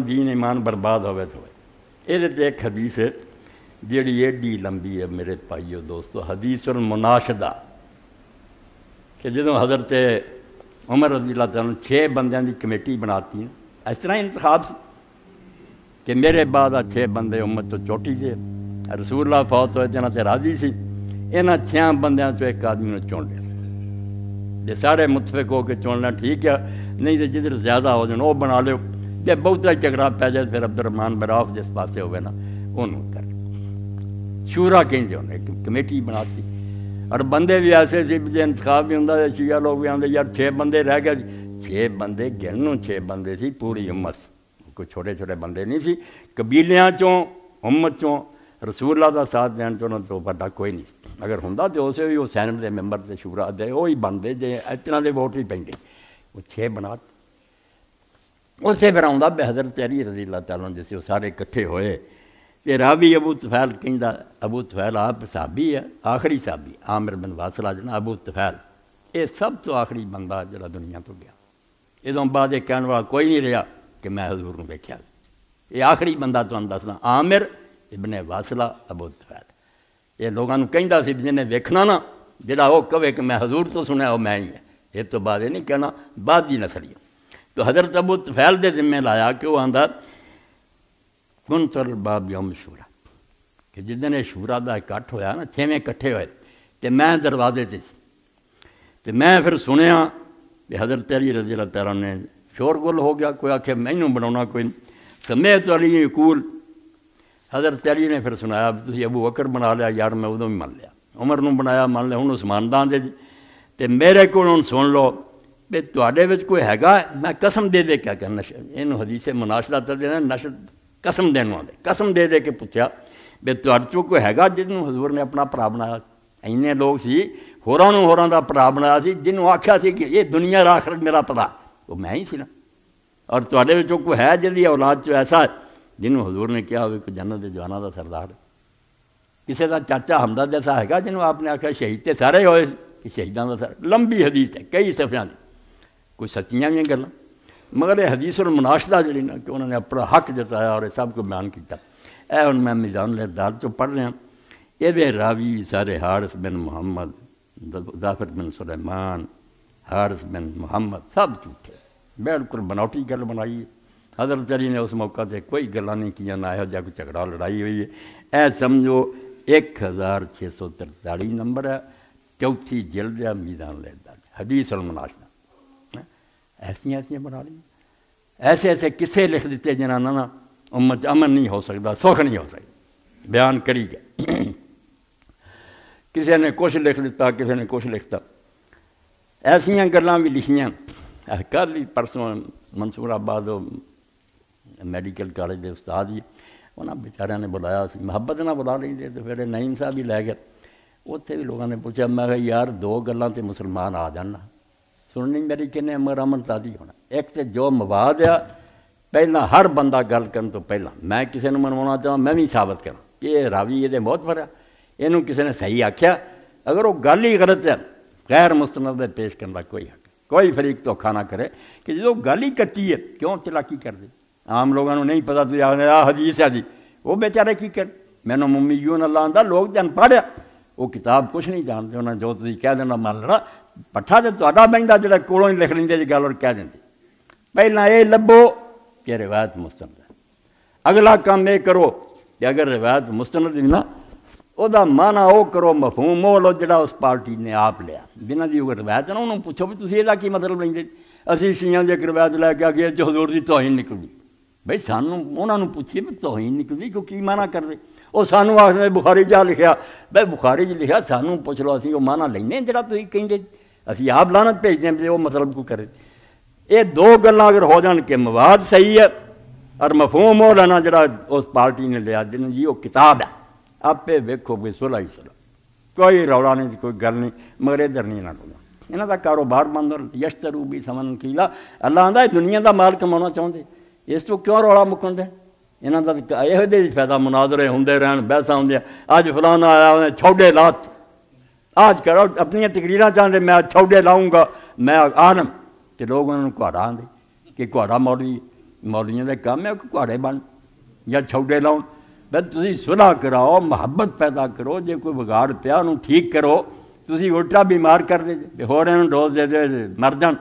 دین ایمان برباد ہوئے تو یہ ایک حدیث ہے جیڑی ایڈی لمبی ہے میرے بھائیو دوستو، حدیث المناشدہ، کہ جدوں حضرت عمر رضی اللہ تعالیٰ 6 بندیاں دی کمیٹی بناتی ہیں، اس طرح انتخاب سی کہ میرے بعد 6 بندے امت تو چوٹی دے، رسول اللہ فوت ہوئے جنہاں تے راضی سی، انہاں 6 بندیاں چوں ایک آدمی نے چن لیا، جے سارے متفق ہو کے چننا ٹھیک ہے، نہیں تو جدھر زیادہ ہو جان وہ بنا لو، جے بہتا جھگڑا پی جائے پھر عبد الرحمن براف جس پاسے ہوئے نا انہوں کر شورا کہیں جو نے کمیٹی بناتی، اور بندے بھی ایسے سی جی انتخاب بھی ہوں، شیعہ لوگ بھی آتے یار 6 بندے رہ گئے، 6 بندے گنوں 6 بندے سی پوری امت، کوئی چھوٹے چھوٹے بندے نہیں سی، قبیلیاں چوں امت چوں رسول اللہ کا ساتھ دین چوں تو بڑا کوئی نہیں، اگر ہوں تو اسے بھی وہ سینٹ دے ممبر دے شورا دے وہی بنتے جے اتنا دے ووٹ بھی پہنتے، وہ 6 بنا اسے پھر آؤں بے حضرت علی رضی اللہ تعالیٰ جیسے وہ سارے کٹھے ہوئے، یہ راوی ابو طفیل کہندا، ابو طفیل آپ صحابی ہے، آخری صحابی عامر بن واصلہ جنا ابو طفیل، یہ سب تو آخری بندہ جڑا دنیا تو گیا، ادوں بعد یہ کہنے والا کوئی نہیں رہا کہ میں حضور نے دیکھا، یہ آخری بندہ تو دسنا عامر ابن واصلہ ابو طفیل، یہ لوگوں نے کہندا سی جنہیں دیکھنا نا جڑا وہ کہے کہ میں حضور تو سنیا وہ میں ہی ہے، یہ تو بعد یہ نہیں کہنا بعد کی نسلی، تو حضرت ابو طفیل دے ذمہ لایا کہ وہ آندا کن تر باب یوم شورا، کہ جس دن شورا دا اکٹھ ہویا نا 6 کٹھے ہوئے تو میں دروازے تے سی، تو میں پھر سنیا کہ حضرت علی رضی اللہ تعالیٰ نے شور گل ہو گیا، کوئی آکھے مینوں بناونا کوئی نہیں، سمیت علی یقول، حضرت علی نے پھر سنایا تسی ابو بکر بنا لیا، یار میں ادوں بھی من لیا، عمر نوں بنایا من لیا، ہن عثمان دان دے تے میرے کول ہن سن لو بھی تواڈے وچ کوئی ہیگا، میں قسم دے دے کیا کہ اینوں حدیث مناشدہ تے دینا نشر قسم دینا دے، قسم دے دے کے پوچھا بھی تواڈے چوں کوئی ہیگا جنوں حضور نے اپنا بھرا بنایا، اینے لوگ سی ہوراں دا بھرا بنایا سی جنوں آکھیا سی کہ یہ دنیا اور آخرت میرا پتا وہ میں ہی سی نا، اور تواڈے وچوں کوئی ہے جدی اولاد چوں ایسا جنوں حضور نے کہا ہوئے کہ جنت دے جواناں دا سردار، کسی دا چاچا حمزہ جیسا ہے جنوں آپ نے آکھیا شہید تے سارے ہوئے کہ شہیداں دا سردار، لمبی حدیث ہے کئی صفحیاں دی، کوئی سچیاں بھی گلاں، مگر یہ حدیث المناشدہ جڑی نا کہ انہوں نے اپنا حق جتایا اور سب کو بیان کیتا، اے ہن میں میزان الاعتدال چوں پڑھ رہا، یہ راوی سارے حارث بن محمد، ظافر بن سلیمان، حارث بن محمد سب جھوٹے، بالکل بناوٹی گل بنائی ہے، حضرت علی نے اس موقع تے کوئی گلاں نہیں کیاں، نہ یہو جہا کوئی جھگڑا لڑائی ہوئی ہے، اے سمجھو 1643 نمبر ہے، 4تھی جلد ہے میزان الاعتدال حدیث المناشدہ، ایسیاں بنا لی، ایسے ایسے قصے لکھ دیتے جنہاں نا امت امن نہیں ہو سکتا، سکھ نہیں ہو سکتا، بیان کری گیا، کسی نے کچھ لکھ دیتا، کسی نے کچھ لکھتا، ایسیاں گلاں بھی لکھیاں، کل ہی پرسوں منصور آباد میڈیکل کالج کے استاد ہی انہاں بیچاریاں نے بلایا، محبت نہ بلا لیں دے تو پھر نعیم صاحب ہی لے گئے، اتنے بھی لوگوں نے پوچھا، میں کہا یار 2 گلاں تے مسلمان آ جانا، سننی میری کنے مگر امن تازی ہونا، ایک تو جو مواد ہے پہلا ہر بندہ گل کرن تو پہلا میں کسی نے منوانا چاہاں میں بھی ثابت کروں کہ یہ راوی یہ بہت بھرا، یہ کسی نے صحیح آکھیا، اگر وہ گل ہی غلط ہے غیر مستند پیش کرنے کا کوئی حق، کوئی فریق دھوکھا نہ کرے کہ جدو گل ہی کچی ہے کیوں چلاکی کر دے، عام لوگوں نے نہیں پتا تو حدیث ہے جی، وہ بیچارے کی کر، میں نے ممیون اللہ آندا لوگ جان پڑھیا، وہ کتاب کچھ نہیں جانتے، انہوں نے جو تسی کہہ دینا مان لینا، پٹھا تو تہاڈا بہندا جڑا کولوں ہی لکھ لیندے جی گل اور کہہ دیندے، پہلا یہ لبو کہ روایت مستند ہے، اگلا کام یہ کرو کہ اگر روایت مستند نا وہ معنی وہ کرو مفہوم وہ لو جڑا اس پارٹی نے آپ لیا، جنہاں دی اگر روایت نا انہوں پوچھو بھی تسی یہ کی مطلب لیندے، اسی شیعہ دی ایک روایت لے کے آگے جو حضور دی توہین نکلی، بھائی سانوں انہوں نے پوچھیے بھی توہین نکلی کیوں کی معنی کر دے، وہ سانوں آخر بخاری جا لکھیا، بھائی بخاری جی لکھیا سانوں پوچھ لو اسی وہ معنی لینے جڑا تسی کہیں اسی آپ لعنت بھیج دیں وہ مطلب کو کرے، یہ 2 گلاں اگر ہو جان کہ مواد صحیح ہے اور مفہوم ہو لینا جڑا اس پارٹی نے لیا جن جی وہ کتاب ہے، آپ ویکھو بھی صلح ہی صلح، کوئی رولا نہیں کوئی گل نہیں، مگر ادھر نہیں نہ رولا، انہاں دا کاروبار بند ہو، یشترو بھی ثمن قلیلا، اللہ آندا دنیا دا مال کمانا چاہتے، اس تو کیوں رولا مکن دے، انہاں دا یہ دے فائدہ مناظرے ہوندے رہن، بحثاں ہوندیاں، اج فلانا آیا انہیں چھوڑے لات، آج کرو اپنی تقریراں چاہتے میں چھوڑے لاؤں گا میں عالم، تو لوگ انہوں نے کوہڑا آندے کہ کوہڑا مولوی، ਮੌਲੀਆਂ ਦਾ ਕੰਮ ਹੈ ਕਿ ਘਾੜੇ ਬਣ ਜਾਂ ਛੌਡੇ ਲਾਉਣ। ਬਈ ਤੁਸੀਂ ਸੁਲ੍ਹਾ ਕਰਾਓ, ਮੁਹੱਬਤ ਪੈਦਾ ਕਰੋ, ਜੇ ਕੋਈ ਵਿਗਾੜ ਪਿਆ ਉਹਨੂੰ ਠੀਕ ਕਰੋ। ਤੁਸੀਂ ਉਲਟਾ ਬਿਮਾਰ ਕਰ ਦੇ ਹੋਰ ਇਹਨੂੰ ਡੋਜ਼ ਦੇ ਦੇ ਮਰ ਜਾਣ।